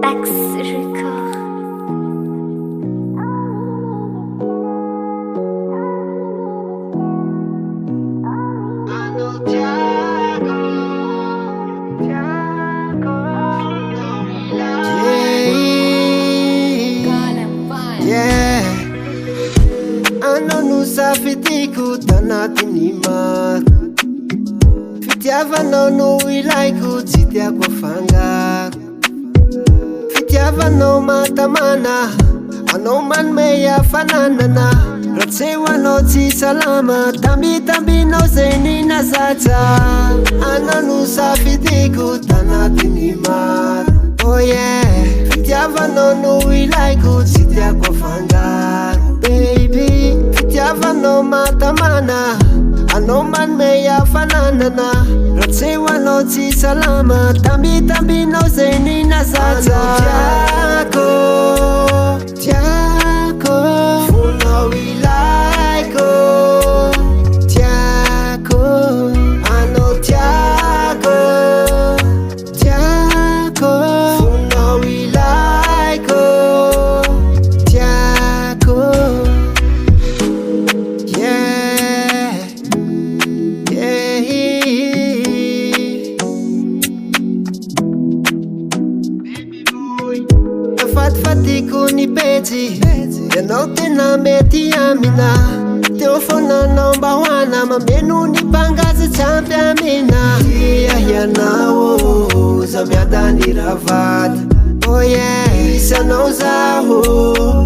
Bax Record. Yeah, anao safidiko tanatiny maro, fitiavanao no ilaiko tsy tiako afangaro. Fitiavanao matamana, anao manome hafananana. Raha tsy eo anao tsy salama, tambitambinao zay ny nazatra. Anao no safidiko tanatiny maro. Oh yeah, fitiavanao no ilaiko tsy tiako afangaro. Baby, fitiavanao matamana, anao manome hafananana. Raha tsy eo anao tsy salama, tambitambinao zay ny nazatra. Tiako, tiako, fonao ilaiko. Tiako, anao tiako, tiako, fonao ilaiko. Tiako, yeah, yeah. Fatifatiko ny pejy, ianao tena mety amina. Teo fonanao mba hoana, mameno ny mpangaza tsy ampy amina. Tia ianao, za miada ny ravady. Oh yeah, isanao zaho,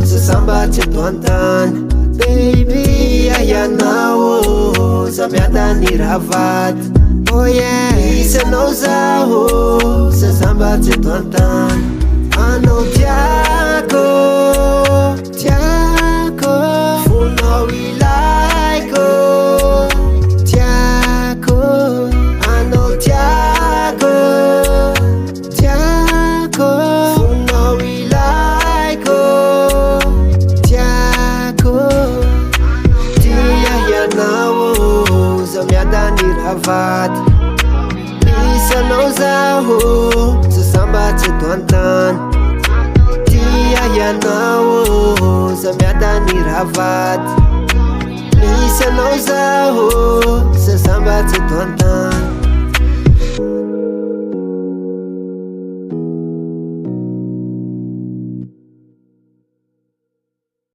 sasamba tsy eto an-tany. Baby, ianao, za miada ny ravady. Oh yeah, isanao zaho, sasamba tsy eto an-tany. Anao tiako, tiako, fonao ilaiko. Tiako, anao tiako, tiako, fonao ilaiko. Tiako, tia ianao, za miada ny ravady. Isanao zaho, sasamba tsy eto an-tany. Tia ianao, za miada ny ravady. Isanao zaho, sasamba tsy eto an-tany.